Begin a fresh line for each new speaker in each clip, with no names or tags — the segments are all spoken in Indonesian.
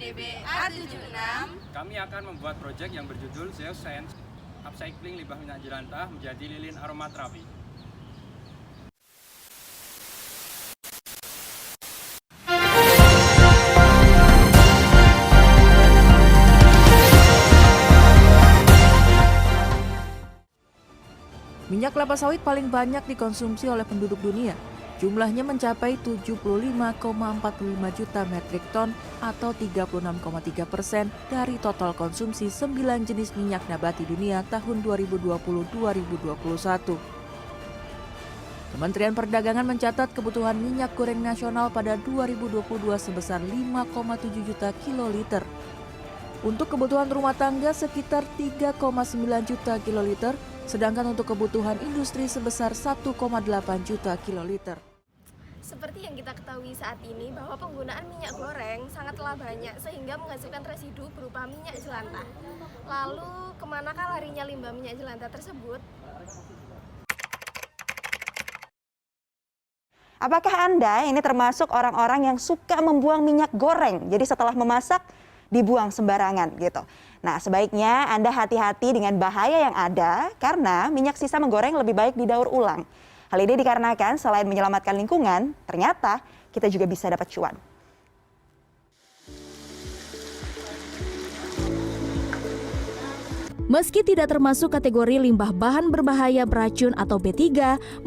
PDB A76,
kami akan membuat proyek yang berjudul Zero Science Upcycling Limbah Minyak Jelantah menjadi lilin aromaterapi.
Minyak kelapa sawit paling banyak dikonsumsi oleh penduduk dunia. Jumlahnya mencapai 75,45 juta metrik ton atau 36,3% dari total konsumsi 9 jenis minyak nabati dunia tahun 2020-2021. Kementerian Perdagangan mencatat kebutuhan minyak goreng nasional pada 2022 sebesar 5,7 juta kiloliter. Untuk kebutuhan rumah tangga sekitar 3,9 juta kiloliter, sedangkan untuk kebutuhan industri sebesar 1,8 juta kiloliter.
seperti yang kita ketahui saat ini bahwa penggunaan minyak goreng sangatlah banyak sehingga menghasilkan residu berupa minyak jelantah. Lalu kemanakah larinya limbah minyak jelantah tersebut?
Apakah Anda ini termasuk orang-orang yang suka membuang minyak goreng? Jadi setelah memasak dibuang sembarangan gitu. Nah, sebaiknya Anda hati-hati dengan bahaya yang ada karena minyak sisa menggoreng lebih baik didaur ulang. Hal ini dikarenakan selain menyelamatkan lingkungan, ternyata kita juga bisa dapat cuan.
Meski tidak termasuk kategori limbah bahan berbahaya beracun atau B3,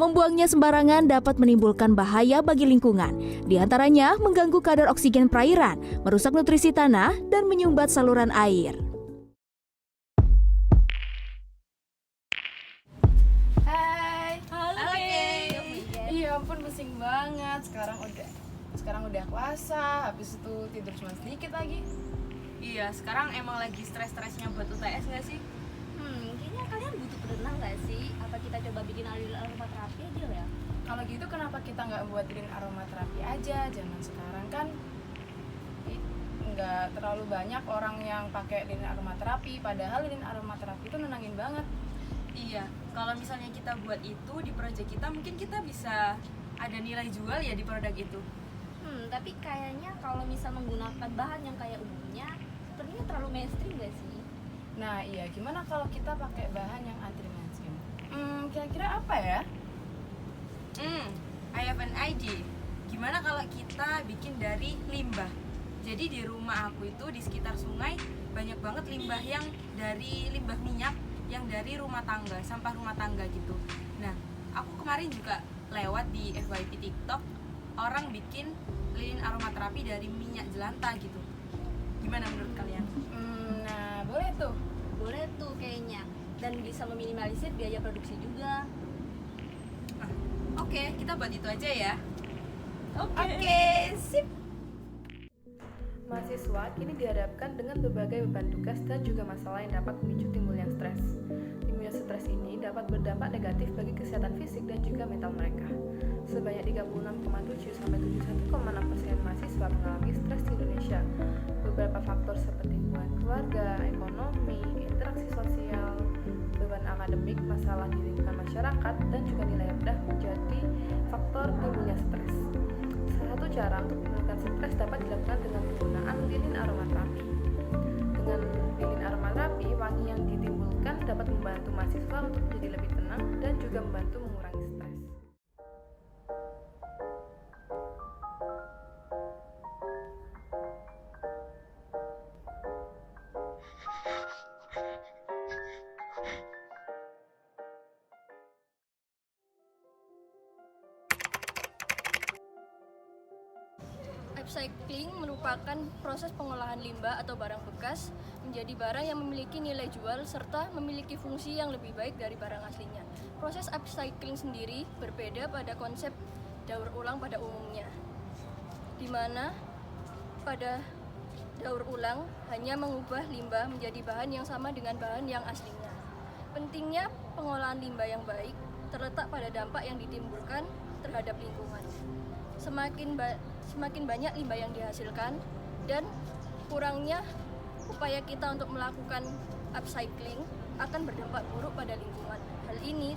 membuangnya sembarangan dapat menimbulkan bahaya bagi lingkungan. Di antaranya mengganggu kadar oksigen perairan, merusak nutrisi tanah, dan menyumbat saluran air.
Hai.
Halo, Kay.
Iya ampun, pusing banget. Sekarang udah puasa, habis itu tidur cuma sedikit lagi.
Iya, sekarang emang lagi stres-stresnya buat UTS nggak sih?
Kayaknya kalian butuh berenang nggak sih? Apa kita coba bikin lilin aromaterapi aja ya?
Kalau gitu kenapa kita nggak buat lilin aromaterapi aja? Zaman sekarang kan nggak terlalu banyak orang yang pakai lilin aromaterapi, padahal lilin aromaterapi itu nenangin banget.
Iya, kalau misalnya kita buat itu di proyek kita, mungkin kita bisa ada nilai jual ya di produk itu.
Tapi kayaknya kalau misal menggunakan bahan yang kayak umumnya, sepertinya terlalu mainstream nggak sih?
Nah iya, gimana kalau kita pakai bahan yang anti mainstream? Kira-kira apa ya?
I have an idea. Gimana kalau kita bikin dari limbah? Jadi di rumah aku itu di sekitar sungai banyak banget limbah yang dari limbah minyak yang dari rumah tangga, sampah rumah tangga gitu. Nah, aku kemarin juga lewat di FYP TikTok, orang bikin lilin aromaterapi dari minyak jelantah gitu. Gimana menurut kalian?
Nah boleh tuh.
Boleh tuh kayaknya. Dan bisa meminimalisir biaya produksi juga.
Oke, kita buat itu aja ya.
Oke, sip.
Mahasiswa kini dihadapkan dengan berbagai beban tugas dan juga masalah yang dapat memicu timbulnya stres. Timbulnya stres ini dapat berdampak negatif bagi kesehatan fisik dan juga mental mereka. Sebanyak 36,7-71,6% mahasiswa mengalami stres di Indonesia. Beberapa faktor seperti hubungan keluarga, ekonomi, interaksi sosial, beban akademik, masalah di lingkungan masyarakat, dan juga nilai rendah menjadi faktor timbulnya stres. Salah satu cara untuk menurunkan stres dapat dilakukan dengan penggunaan lilin aromaterapi. Dengan lilin aromaterapi, wangi yang ditimbulkan dapat membantu mahasiswa untuk menjadi lebih tenang dan juga membantu mengurangi stres.
Upcycling merupakan proses pengolahan limbah atau barang bekas menjadi barang yang memiliki nilai jual serta memiliki fungsi yang lebih baik dari barang aslinya. Proses upcycling sendiri berbeda pada konsep daur ulang pada umumnya, di mana pada daur ulang hanya mengubah limbah menjadi bahan yang sama dengan bahan yang aslinya. Pentingnya pengolahan limbah yang baik terletak pada dampak yang ditimbulkan terhadap lingkungan. Semakin banyak limbah yang dihasilkan dan kurangnya upaya kita untuk melakukan upcycling akan berdampak buruk pada lingkungan. Hal ini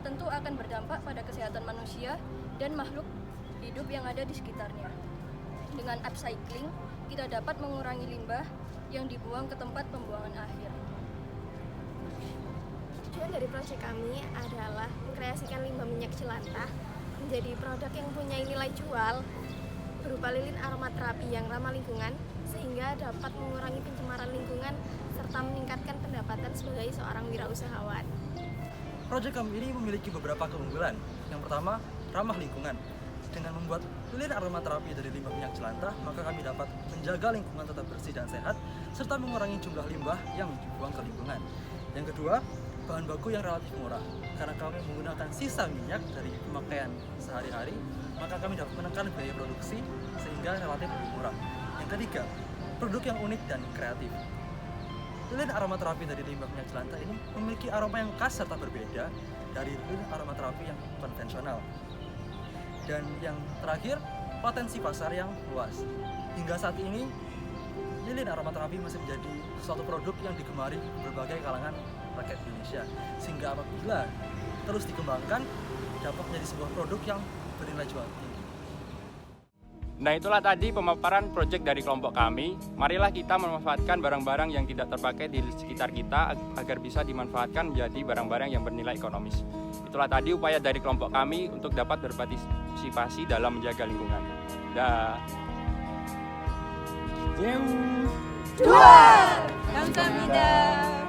tentu akan berdampak pada kesehatan manusia dan makhluk hidup yang ada di sekitarnya. Dengan upcycling, kita dapat mengurangi limbah yang dibuang ke tempat pembuangan akhir.
Tujuan dari proyek kami adalah mengkreasikan limbah minyak jelantah menjadi produk yang punya nilai jual berupa lilin aromaterapi yang ramah lingkungan sehingga dapat mengurangi pencemaran lingkungan serta meningkatkan pendapatan sebagai seorang wirausahawan.
Proyek kami ini memiliki beberapa keunggulan. Yang pertama, ramah lingkungan. Dengan membuat lilin aromaterapi dari limbah minyak jelantah, maka kami dapat menjaga lingkungan tetap bersih dan sehat serta mengurangi jumlah limbah yang dibuang ke lingkungan. Yang kedua, bahan baku yang relatif murah. Karena kami menggunakan sisa minyak dari pemakaian sehari-hari, maka kami dapat menekan biaya produksi sehingga relatif lebih murah. Yang ketiga, produk yang unik dan kreatif. Lilin aromaterapi dari limbah minyak jelantah ini memiliki aroma yang khas serta berbeda dari lilin aromaterapi yang konvensional. Dan yang terakhir, potensi pasar yang luas. Hingga saat ini, lilin aromaterapi masih menjadi suatu produk yang digemari berbagai kalangan rakyat Indonesia. Sehingga apabila terus dikembangkan, dapat menjadi sebuah produk yang bernilai jual tinggi.
Nah, itulah tadi pemaparan proyek dari kelompok kami. Marilah kita memanfaatkan barang-barang yang tidak terpakai di sekitar kita agar bisa dimanfaatkan menjadi barang-barang yang bernilai ekonomis. Itulah tadi upaya dari kelompok kami untuk dapat berpartisipasi dalam menjaga lingkungan.
Dua, kamsahamnida.